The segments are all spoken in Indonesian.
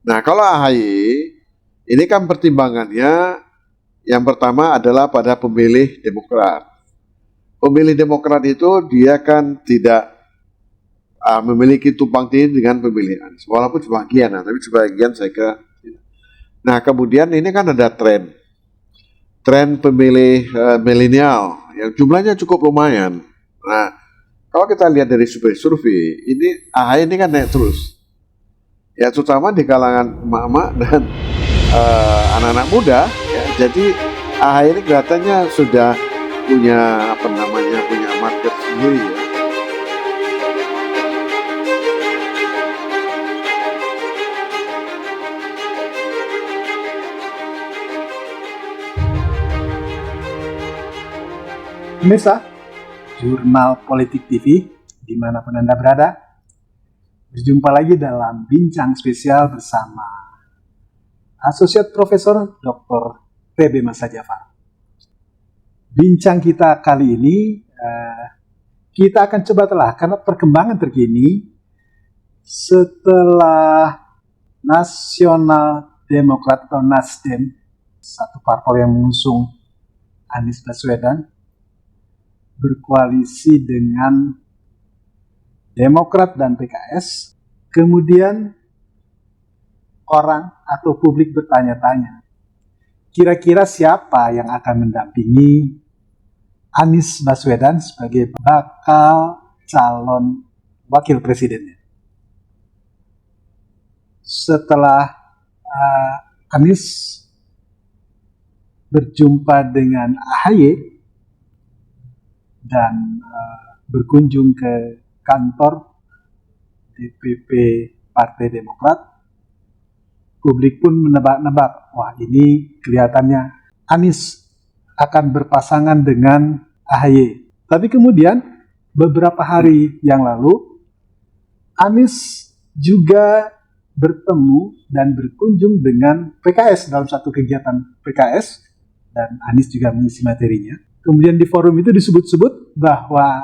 Nah, kalau AHY ini kan pertimbangannya yang pertama adalah pada pemilih Demokrat. Pemilih Demokrat itu dia kan tidak memiliki tumpang tindih dengan pemilih Anies. Walaupun sebagian, tapi sebagian saya kira. Nah, kemudian ini kan ada tren pemilih milenial yang jumlahnya cukup lumayan. Nah, kalau kita lihat dari survei, ini AHY ini kan naik terus. Ya, terutama di kalangan emak-emak dan anak-anak muda. Ya, jadi AHY ini kelihatannya sudah punya punya market sendiri ya. Pemirsa, Jurnal Politik TV, dimanapun Anda berada, berjumpa lagi dalam bincang spesial bersama Asosiat Profesor Dr. TB Masa Jafar. Bincang kita kali ini, kita akan coba telah karena perkembangan terkini setelah Nasional Demokrat atau Nasdem, satu parpol yang mengusung Anies Baswedan, berkoalisi dengan Demokrat dan PKS, kemudian orang atau publik bertanya-tanya, kira-kira siapa yang akan mendampingi Anies Baswedan sebagai bakal calon wakil presidennya. Setelah Anies berjumpa dengan AHY, dan berkunjung ke kantor DPP Partai Demokrat, publik pun menebak-nebak, wah ini kelihatannya Anies akan berpasangan dengan AHY. Tapi kemudian beberapa hari yang lalu, Anies juga bertemu dan berkunjung dengan PKS dalam satu kegiatan PKS, dan Anies juga mengisi materinya. Kemudian di forum itu disebut-sebut bahwa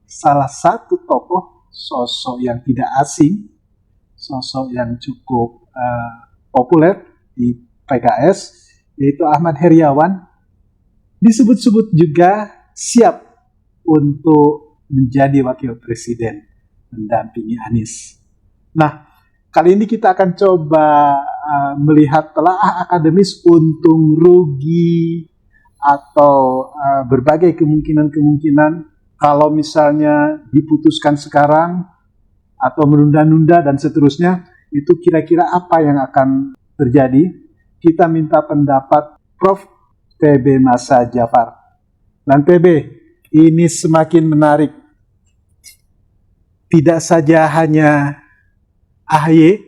salah satu tokoh, sosok yang tidak asing, sosok yang cukup populer di PKS, yaitu Ahmad Heriawan, disebut-sebut juga siap untuk menjadi wakil presiden mendampingi Anies. Nah, kali ini kita akan coba melihat telaah akademis untung rugi atau berbagai kemungkinan-kemungkinan kalau misalnya diputuskan sekarang atau menunda-nunda dan seterusnya, itu kira-kira apa yang akan terjadi. Kita minta pendapat Prof. TB Masa Jafar. Dan TB, ini semakin menarik. Tidak saja hanya AHY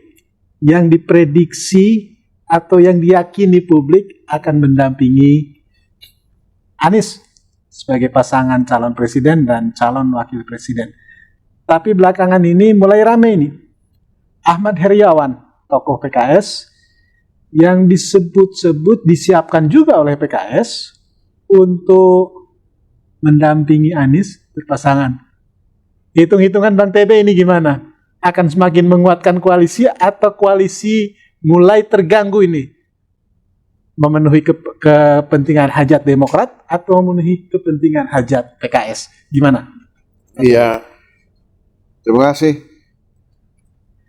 yang diprediksi atau yang diyakini publik akan mendampingi Anies sebagai pasangan calon presiden dan calon wakil presiden. Tapi belakangan ini mulai ramai ini. Ahmad Heriawan, tokoh PKS, yang disebut-sebut disiapkan juga oleh PKS untuk mendampingi Anies berpasangan. Hitung-hitungan Bang TB ini gimana? Akan semakin menguatkan koalisi atau koalisi mulai terganggu ini? Memenuhi kepentingan hajat Demokrat atau memenuhi kepentingan hajat PKS? Gimana? Iya, terima kasih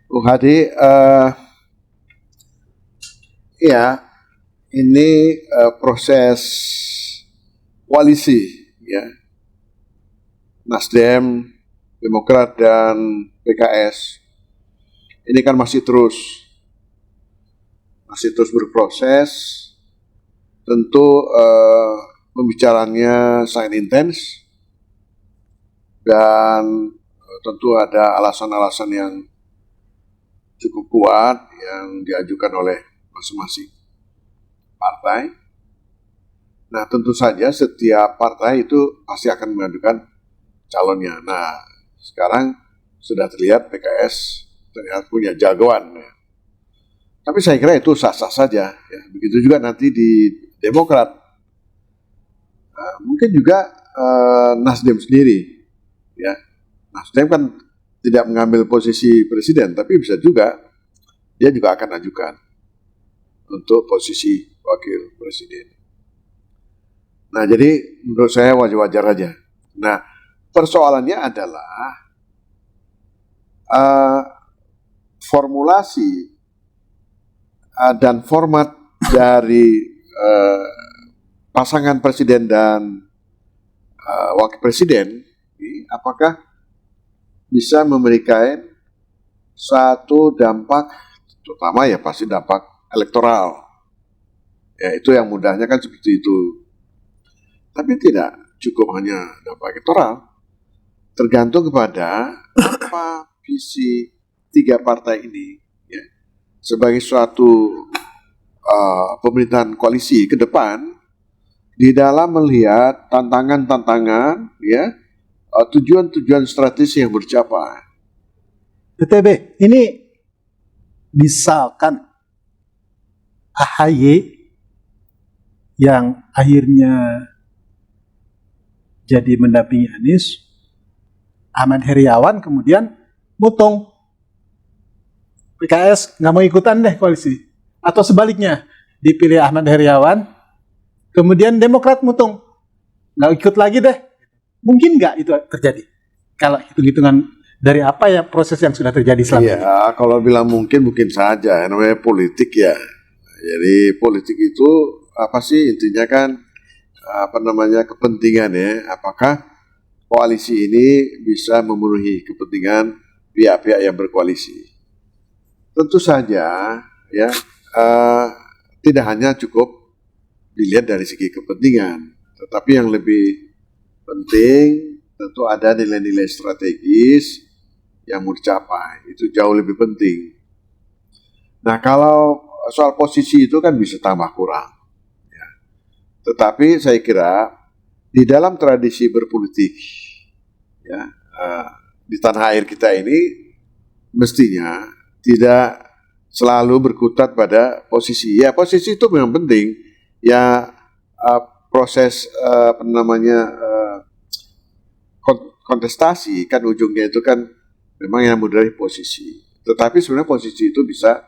Bung Hadi. Ya, ini proses koalisi ya, Nasdem, Demokrat dan PKS ini kan masih terus berproses. Tentu pembicaraannya sangat intens dan tentu ada alasan-alasan yang cukup kuat yang diajukan oleh masing-masing partai. Nah, tentu saja setiap partai itu pasti akan mengajukan calonnya. Nah, sekarang sudah terlihat PKS terlihat punya jagoan. Tapi saya kira itu sah-sah saja. Ya. Begitu juga nanti di Demokrat. Mungkin juga Nasdem sendiri. Ya. Nasdem kan tidak mengambil posisi presiden, tapi bisa juga dia juga akan ajukan untuk posisi wakil presiden. Nah, jadi menurut saya wajar-wajar aja. Nah, persoalannya adalah formulasi dan format dari pasangan presiden dan wakil presiden ini apakah bisa memberikan satu dampak, terutama ya pasti dampak elektoral. Ya, itu yang mudahnya kan seperti itu. Tapi tidak cukup hanya dampak elektoral. Tergantung kepada apa visi tiga partai ini ya, sebagai suatu pemerintahan koalisi ke depan di dalam melihat tantangan-tantangan ya, tujuan-tujuan strategis yang bercapai. BTB, ini misalkan AHY yang akhirnya jadi mendampingi Anies, Ahmad Heriawan kemudian mutung, PKS nggak mau ikutan deh koalisi, atau sebaliknya dipilih Ahmad Heriawan, kemudian Demokrat mutung, nggak ikut lagi deh. Mungkin nggak itu terjadi? Kalau hitung-hitungan dari apa ya proses yang sudah terjadi selama ini? Ya, kalau bilang mungkin saja. Namanya politik ya. Jadi politik itu apa sih intinya kan kepentingan ya. Apakah koalisi ini bisa memenuhi kepentingan pihak-pihak yang berkoalisi? Tentu saja ya, tidak hanya cukup dilihat dari segi kepentingan, tetapi yang lebih penting tentu ada nilai-nilai strategis yang mau dicapai, itu jauh lebih penting. Nah, kalau soal posisi itu kan bisa tambah kurang ya. Tetapi saya kira di dalam tradisi berpolitik ya, di tanah air kita ini mestinya tidak selalu berkutat pada posisi. Ya, posisi itu memang penting. Ya, proses kontestasi kan ujungnya itu kan memang yang mudah dari posisi. Tetapi sebenarnya posisi itu bisa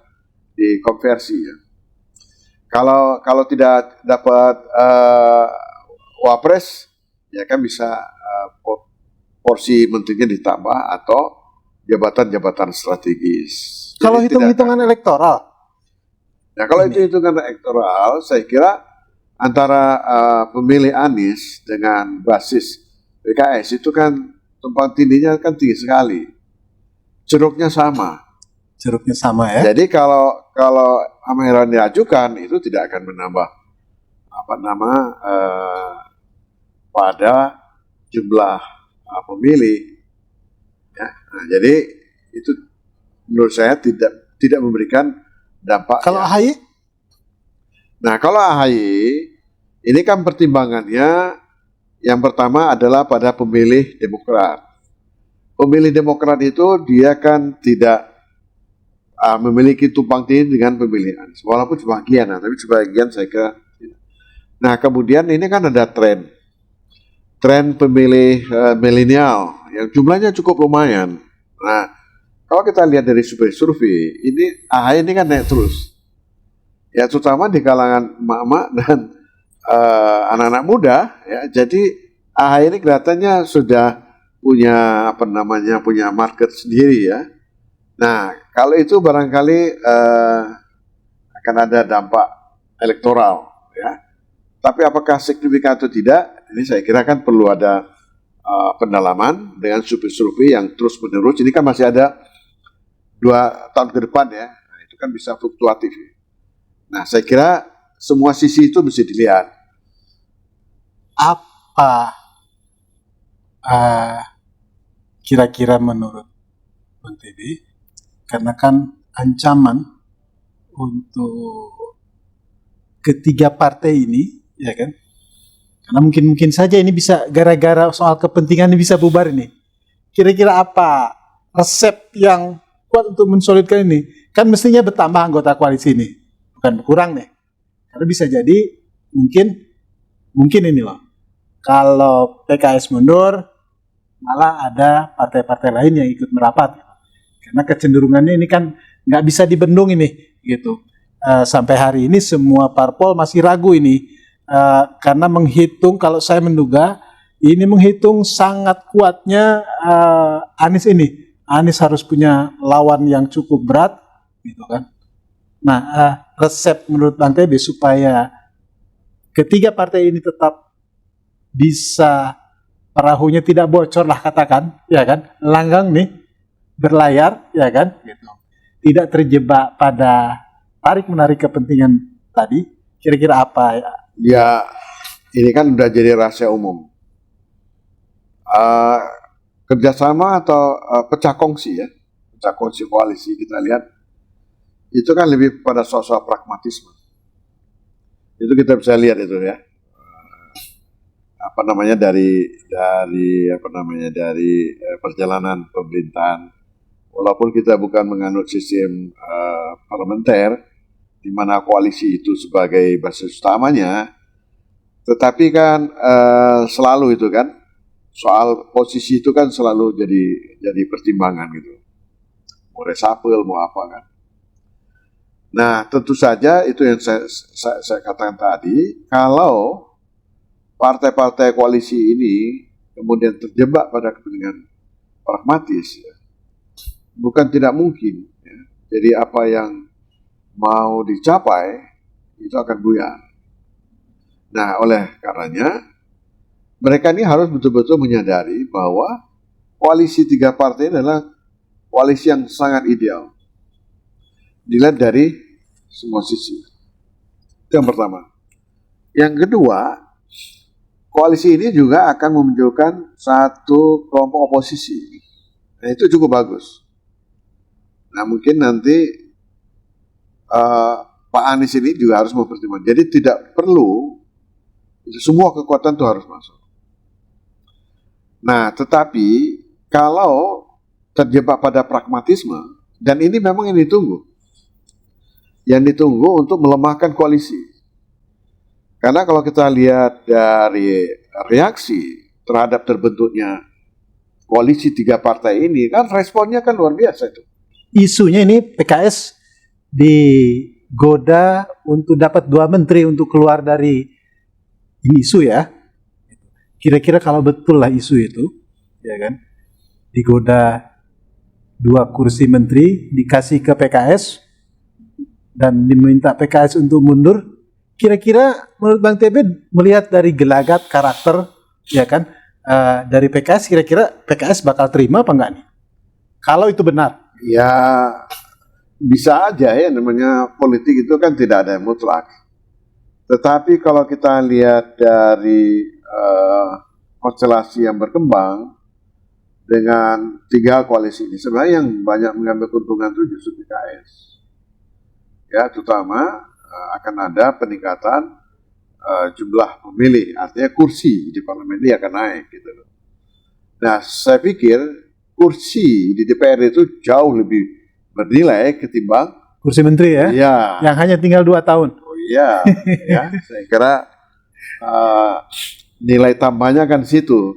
dikonversi ya. Kalau tidak dapat wapres, ya kan bisa porsi menterinya ditambah atau jabatan-jabatan strategis. Kalau hitung-hitungan elektoral, nah kalau itu hitungan elektoral, saya kira antara pemilih Anies dengan basis PKS itu kan tumpang tindihnya kan tinggi sekali, ceruknya sama. Ceruknya sama ya. Jadi kalau Ahmad Heriawan diajukan itu tidak akan menambah pada jumlah pemilih. Ya, nah, jadi itu menurut saya tidak memberikan dampak. Kalau AHY? Nah, kalau AHY ini kan pertimbangannya yang pertama adalah pada pemilih Demokrat. Pemilih Demokrat itu dia kan tidak memiliki tumpang tindih dengan pemilih Anies. Walaupun sebagian, tapi sebagian saya kira. Nah, kemudian ini kan ada tren pemilih milenial yang jumlahnya cukup lumayan. Nah, kalau kita lihat dari survei, ini AHY ini kan naik terus. Ya, terutama di kalangan emak-emak dan anak-anak muda. Ya, jadi AHY ini kelihatannya sudah punya punya market sendiri ya. Nah, kalau itu barangkali akan ada dampak elektoral ya. Tapi apakah signifikan atau tidak? Ini saya kira kan perlu ada pendalaman dengan survei-survei yang terus menerus. Ini kan masih ada 2 tahun ke depan ya. Nah, itu kan bisa fluktuatif. Nah, saya kira semua sisi itu bisa dilihat. Apa kira-kira menurut Bang TB? Karena kan ancaman untuk ketiga partai ini, ya kan? Karena mungkin saja ini bisa gara-gara soal kepentingan ini bisa bubar ini. Kira-kira apa resep yang kuat untuk mensolidkan ini? Kan mestinya bertambah anggota koalisi ini, bukan berkurang nih. Karena bisa jadi mungkin ini loh. Kalau PKS mundur, malah ada partai-partai lain yang ikut merapat. Karena kecenderungannya ini kan nggak bisa dibendung ini, gitu. Sampai hari ini semua parpol masih ragu ini, karena menghitung, kalau saya menduga, ini menghitung sangat kuatnya Anies ini. Anies harus punya lawan yang cukup berat, gitu kan. Nah, resep menurut Bang TB supaya ketiga partai ini tetap bisa perahunya tidak bocor lah katakan, ya kan, langgang nih, berlayar, ya kan, gitu. Tidak terjebak pada tarik-menarik kepentingan tadi, kira-kira apa ya? Ya, ini kan udah jadi rahasia umum. Kerjasama atau pecah kongsi ya, pecah kongsi koalisi kita lihat itu kan lebih pada sosok pragmatisme. Itu kita bisa lihat itu ya, dari perjalanan pemerintahan. Walaupun kita bukan menganut sistem parlementer, di mana koalisi itu sebagai basis utamanya, tetapi kan selalu itu kan soal posisi itu kan selalu jadi pertimbangan gitu, mau reshuffle mau apa kan. Nah tentu saja itu yang saya katakan tadi, kalau partai-partai koalisi ini kemudian terjebak pada kepentingan pragmatis, ya, bukan tidak mungkin. Ya. Jadi apa yang mau dicapai itu akan buyar. Nah, oleh karenanya mereka ini harus betul-betul menyadari bahwa koalisi tiga partai ini adalah koalisi yang sangat ideal dilihat dari semua sisi. Itu yang pertama. Yang kedua, koalisi ini juga akan memunculkan satu kelompok oposisi. Nah, itu cukup bagus. Nah, mungkin nanti Pak Anies ini juga harus mempertimbangkan. Jadi tidak perlu itu semua kekuatan itu harus masuk. Nah, tetapi kalau terjebak pada pragmatisme, dan ini memang yang ditunggu untuk melemahkan koalisi. Karena kalau kita lihat dari reaksi terhadap terbentuknya koalisi tiga partai ini, kan responnya kan luar biasa itu. Isunya ini PKS digoda untuk dapat 2 menteri untuk keluar dari ini isu ya. Kira-kira kalau betul lah isu itu, ya kan, digoda 2 kursi menteri dikasih ke PKS dan diminta PKS untuk mundur. Kira-kira menurut Bang TB melihat dari gelagat karakter, ya kan, dari PKS, kira-kira PKS bakal terima apa enggak nih? Kalau itu benar. Ya bisa aja ya, namanya politik itu kan tidak ada yang mutlak. Tetapi kalau kita lihat dari konstelasi yang berkembang dengan 3 koalisi ini, sebenarnya yang banyak mengambil keuntungan itu justru PKS. Ya, terutama akan ada peningkatan jumlah pemilih, artinya kursi di parlemen ini akan naik gitu. Nah, saya pikir kursi di DPR itu jauh lebih bernilai ketimbang kursi menteri ya, ya. Yang hanya tinggal 2 tahun. Oh iya, ya, saya kira nilai tambahnya kan di situ.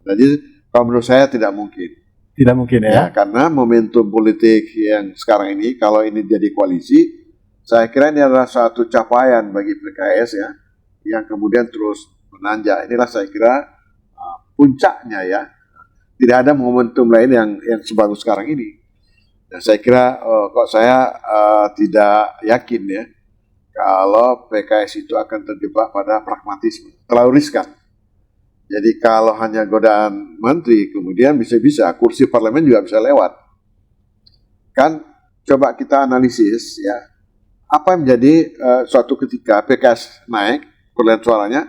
Jadi kalau menurut saya tidak mungkin. Tidak mungkin ya. Karena momentum politik yang sekarang ini, kalau ini jadi koalisi, saya kira ini adalah satu capaian bagi PKS ya, yang kemudian terus menanjak. Inilah saya kira puncaknya ya. Tidak ada momentum lain yang sebagus sekarang ini. Dan saya kira kok saya tidak yakin ya kalau PKS itu akan terjebak pada pragmatisme. Terlalu riskan. Jadi kalau hanya godaan menteri, kemudian bisa-bisa kursi parlemen juga bisa lewat. Kan coba kita analisis ya, apa yang menjadi suatu ketika PKS naik perolehan suaranya,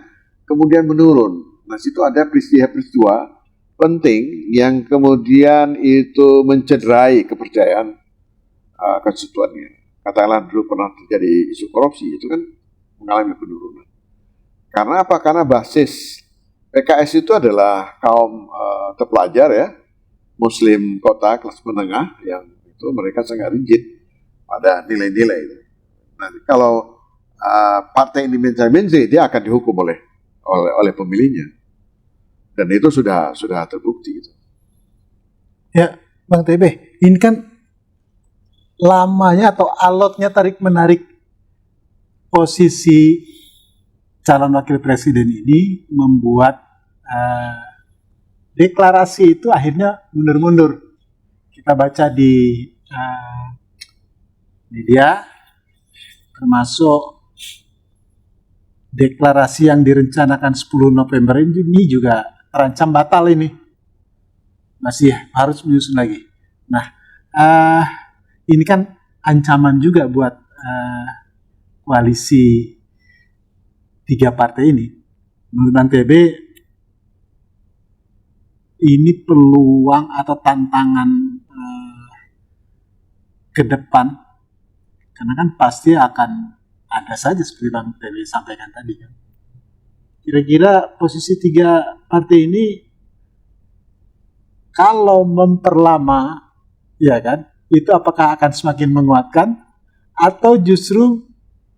kemudian menurun. Nah, situ ada peristiwa-peristiwa penting yang kemudian itu mencederai kepercayaan konstituennya. Katakanlah dulu pernah terjadi isu korupsi, itu kan mengalami penurunan. Karena apa? Karena basis PKS itu adalah kaum terpelajar ya, Muslim kota kelas menengah, yang itu mereka sangat rigid pada nilai-nilai itu. Nah, kalau partai ini mencari, dia akan dihukum oleh pemilihnya. Dan itu sudah terbukti gitu. Ya, Bang TB, ini kan lamanya atau alotnya tarik-menarik posisi calon wakil presiden ini membuat deklarasi itu akhirnya mundur-mundur. Kita baca di media, termasuk deklarasi yang direncanakan 10 November ini juga terancam batal ini. Masih harus menyusun lagi. Nah, ini kan ancaman juga buat koalisi 3 partai ini. Menurut Bang TB, ini peluang atau tantangan ke depan, karena kan pasti akan ada saja seperti Bang TB sampaikan tadi kan. Kira-kira posisi 3 partai ini kalau memperlama, ya kan, itu apakah akan semakin menguatkan atau justru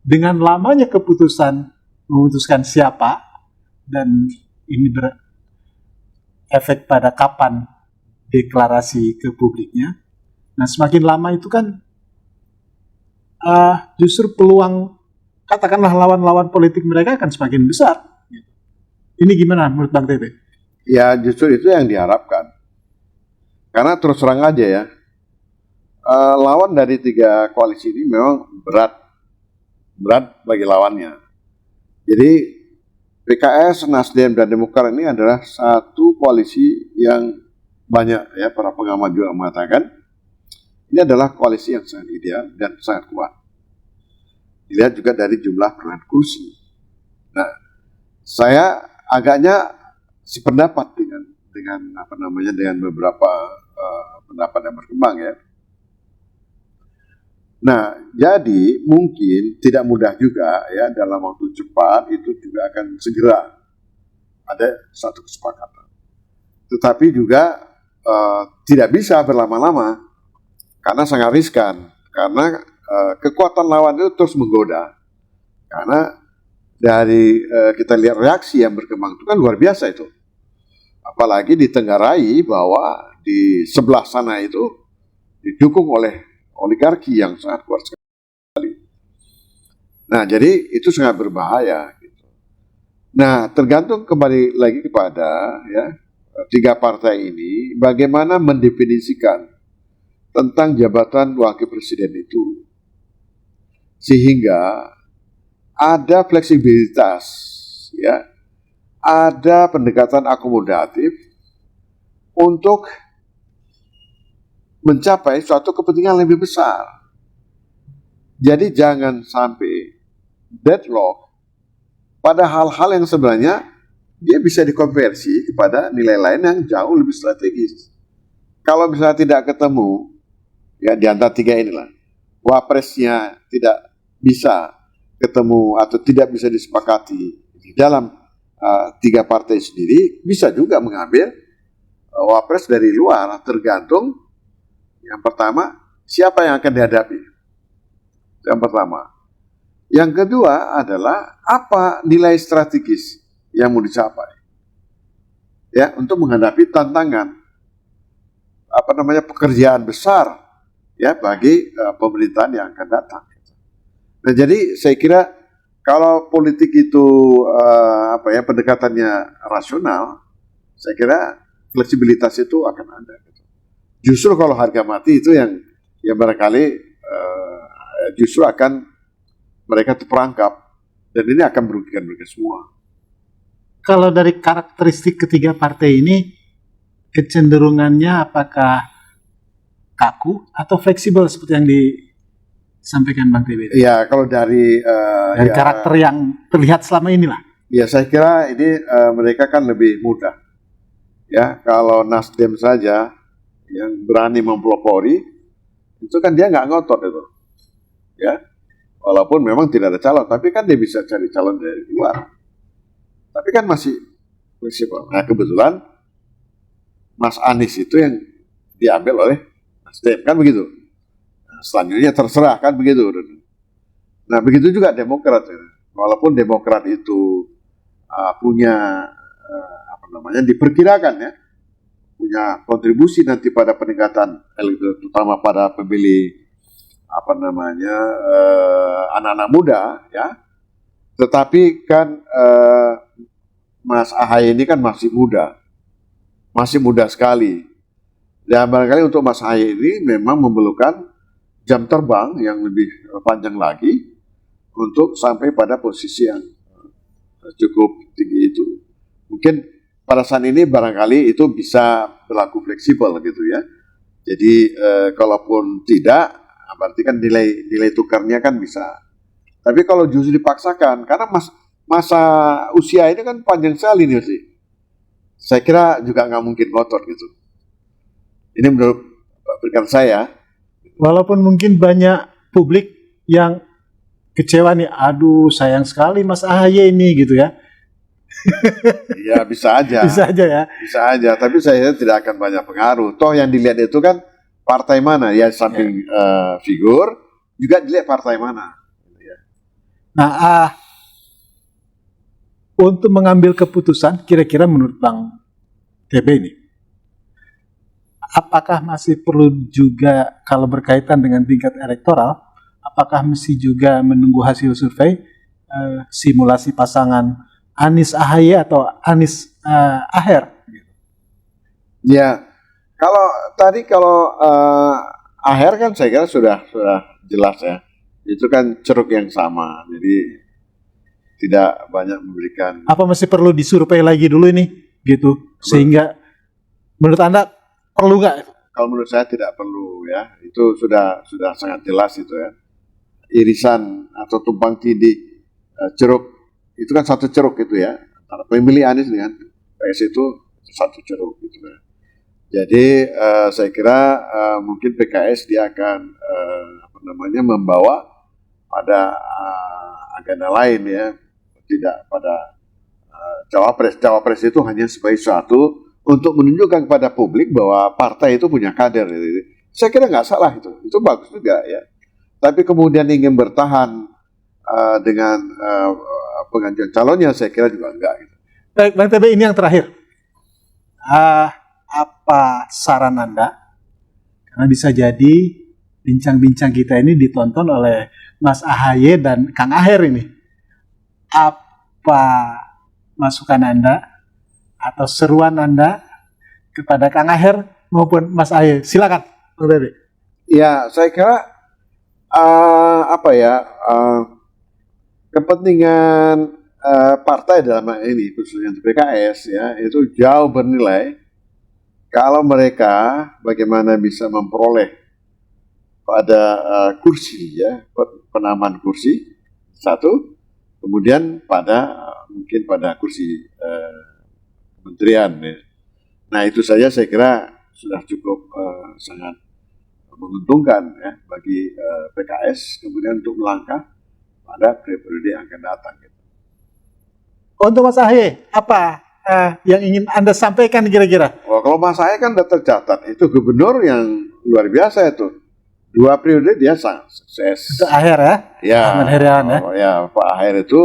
dengan lamanya keputusan memutuskan siapa dan ini berefek pada kapan deklarasi ke publiknya. Nah, semakin lama itu kan justru peluang katakanlah lawan-lawan politik mereka akan semakin besar. Ini gimana menurut Bang Tebe? Ya justru itu yang diharapkan. Karena terus terang aja ya, lawan dari 3 koalisi ini memang berat bagi lawannya. Jadi PKS, Nasdem, dan Demokrat ini adalah satu koalisi yang banyak ya para pengamat juga mengatakan ini adalah koalisi yang sangat ideal dan sangat kuat. Dilihat juga dari jumlah perolehan kursi. Nah, saya agaknya sependapat dengan dengan beberapa pendapat yang berkembang ya. Nah, jadi mungkin tidak mudah juga ya dalam waktu cepat itu juga akan segera ada satu kesepakatan. Tetapi juga tidak bisa berlama-lama karena sangat riskan. Karena kekuatan lawan itu terus menggoda. Karena dari kita lihat reaksi yang berkembang itu kan luar biasa itu. Apalagi ditenggarai bahwa di sebelah sana itu didukung oleh oligarki yang sangat kuat sekali. Nah, jadi itu sangat berbahaya. Gitu. Nah, tergantung kembali lagi kepada ya 3 partai ini bagaimana mendefinisikan tentang jabatan wakil presiden itu, sehingga ada fleksibilitas, ya, ada pendekatan akomodatif untuk mencapai suatu kepentingan lebih besar. Jadi jangan sampai deadlock pada hal-hal yang sebenarnya dia bisa dikonversi kepada nilai lain yang jauh lebih strategis. Kalau misalnya tidak ketemu, ya di antara 3 inilah, wapresnya tidak bisa ketemu atau tidak bisa disepakati di dalam 3 partai sendiri, bisa juga mengambil wapres dari luar, tergantung yang pertama siapa yang akan dihadapi. Yang pertama. Yang kedua adalah apa nilai strategis yang mau dicapai, ya, untuk menghadapi tantangan pekerjaan besar ya bagi pemerintahan yang akan datang. Nah, jadi saya kira kalau politik itu pendekatannya rasional, saya kira fleksibilitas itu akan ada. Justru kalau harga mati itu yang barangkali justru akan mereka terperangkap dan ini akan merugikan mereka semua. Kalau dari karakteristik ketiga partai ini, kecenderungannya apakah kaku atau fleksibel seperti yang disampaikan Bang TB? Ya, kalau dari karakter yang terlihat selama inilah. Ya, saya kira ini mereka kan lebih mudah. Ya, kalau Nasdem saja yang berani mempelopori, itu kan dia nggak ngotot itu. Ya, walaupun memang tidak ada calon, tapi kan dia bisa cari calon dari luar. Tapi kan masih fleksibel. Nah, kebetulan Mas Anies itu yang diambil oleh Nasdem, kan begitu. Nah, selanjutnya terserah, kan begitu. Nah, begitu juga Demokrat. Walaupun Demokrat itu punya diperkirakan ya, punya kontribusi nanti pada peningkatan elektabilitas, terutama pada pemilih apa namanya anak-anak muda ya. Tetapi kan Mas Ahaye ini kan masih muda sekali. Dan barangkali untuk Mas Ahaye ini memang memerlukan jam terbang yang lebih panjang lagi untuk sampai pada posisi yang cukup tinggi itu. Mungkin pada saat ini barangkali itu bisa berlaku fleksibel gitu ya. Jadi kalaupun tidak, berarti kan nilai tukarnya kan bisa. Tapi kalau justru dipaksakan, karena masa usia ini kan panjang sekali nih sih. Saya kira juga nggak mungkin ngotot gitu. Ini menurut pikiran saya. Walaupun mungkin banyak publik yang kecewa nih, aduh sayang sekali Mas Ahaye ini gitu ya. Ya bisa aja. Bisa aja ya. Bisa aja, tapi saya tidak akan banyak pengaruh. Toh yang dilihat itu kan partai mana, ya samping figur, juga dilihat partai mana. Nah, untuk mengambil keputusan, kira-kira menurut Bang TB ini, apakah masih perlu juga kalau berkaitan dengan tingkat elektoral, apakah mesti juga menunggu hasil survei, simulasi pasangan Anies Ahaye atau Anies Aher? Ya, kalau Aher kan saya kira sudah jelas ya. Itu kan ceruk yang sama, jadi tidak banyak memberikan. Apa masih perlu disurvei lagi dulu ini, gitu? Sehingga menurut Anda perlu nggak? Kalau menurut saya tidak perlu ya. Itu sudah sangat jelas itu ya. Irisan atau tumpang tindih ceruk itu kan satu ceruk itu ya. Antara pemilih Anies dengan PS itu satu ceruk gitu ya. Jadi saya kira mungkin PKS dia akan membawa pada agenda lain ya, tidak pada cawapres. Cawapres itu hanya sebagai suatu untuk menunjukkan kepada publik bahwa partai itu punya kader. Saya kira nggak salah itu bagus juga ya. Tapi kemudian ingin bertahan dengan pengajuan calonnya, saya kira juga enggak. Gitu. Baik, Bang TB, ini yang terakhir. Apa saran Anda? Karena bisa jadi bincang-bincang kita ini ditonton oleh Mas Ahaye dan Kang Aher ini. Apa masukan Anda atau seruan Anda kepada Kang Aher maupun Mas Ahaye? Silakan, Bang TB. Ya, saya kira kepentingan partai dalam hal ini khususnya PKS ya itu jauh bernilai kalau mereka bagaimana bisa memperoleh pada kursi ya, penamaan kursi satu, kemudian mungkin pada kursi kementerian ya. Nah itu saja saya kira sudah cukup sangat menguntungkan ya bagi PKS kemudian untuk melangkah pada periode yang akan datang. Gitu. Untuk Mas Ahaye, apa yang ingin Anda sampaikan kira-kira? Kalau Mas Ahaye kan sudah tercatat, itu gubernur yang luar biasa itu. 2 periode dia sangat sukses. Itu Aher ya? Ya, Ahmad Heriawan ya? Ya, Pak Aher itu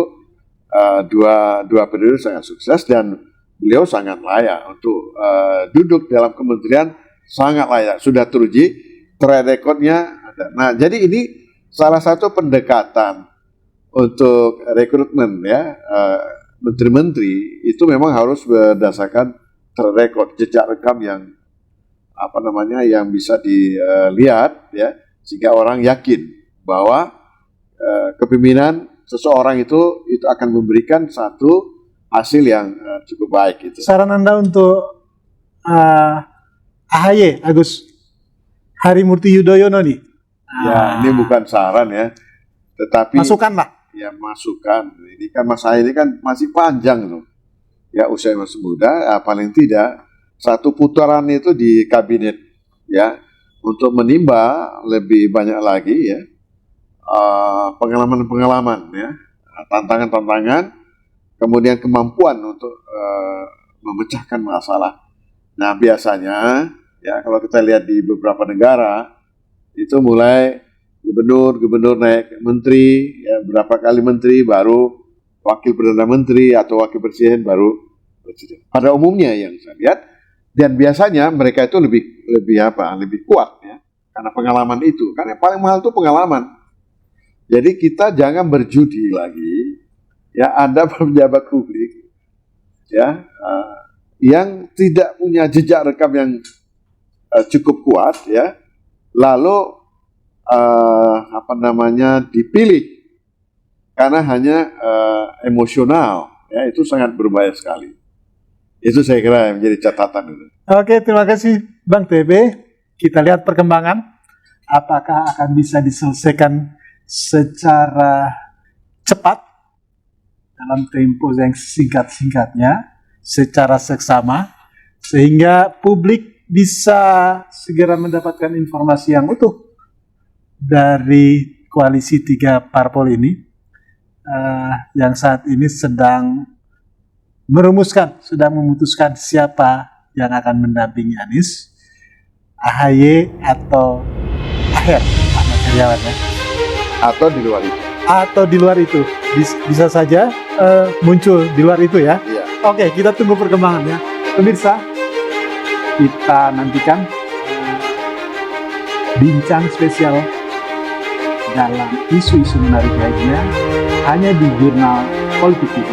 dua periode sangat sukses dan beliau sangat layak untuk duduk dalam kementerian, sangat layak. Sudah teruji, track record-nya ada. Nah, jadi ini salah satu pendekatan untuk rekrutmen ya menteri-menteri itu memang harus berdasarkan track record, jejak rekam yang yang bisa dilihat ya sehingga orang yakin bahwa kepemimpinan seseorang itu akan memberikan satu hasil yang cukup baik gitu. Saran Anda untuk Ahaye Agus Harimurti Yudhoyono nih? Ya, ini bukan saran ya, tetapi masukan lah. Ya masukan. Ini kan Mas Ahaye ini kan masih panjang loh. Ya usia masih muda, paling tidak satu putaran itu di kabinet ya untuk menimba lebih banyak lagi ya pengalaman-pengalaman ya, tantangan-tantangan, kemudian kemampuan untuk memecahkan masalah. Nah biasanya ya kalau kita lihat di beberapa negara itu mulai gubernur naik menteri, ya berapa kali menteri baru wakil perdana menteri atau wakil presiden baru presiden. Pada umumnya yang saya lihat dan biasanya mereka itu lebih kuat ya karena pengalaman itu. Karena yang paling mahal itu pengalaman. Jadi kita jangan berjudi lagi, ya Anda pejabat publik, ya yang tidak punya jejak rekam yang cukup kuat, ya, lalu dipilih karena hanya emosional, ya itu sangat berbahaya sekali. Itu saya kira yang menjadi catatan itu. Oke, terima kasih Bang TB. Kita lihat perkembangan. Apakah akan bisa diselesaikan secara cepat dalam tempo yang singkat-singkatnya, secara seksama, sehingga publik bisa segera mendapatkan informasi yang utuh dari koalisi 3 parpol ini yang saat ini sedang memutuskan siapa yang akan mendampingi Anies, AHY atau Aher, Ahmad Heriawan, ya. Atau di luar itu. Atau di luar itu. Bisa saja muncul di luar itu, ya. Iya. Oke, kita tunggu perkembangannya. Pemirsa, kita nantikan bincang spesial dalam isu-isu menarik lainnya hanya di Jurnal Politik TV.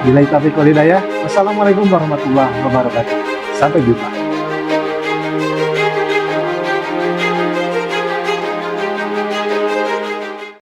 Bila taufiq wal hidayah, wassalamualaikum warahmatullahi wabarakatuh. Sampai jumpa.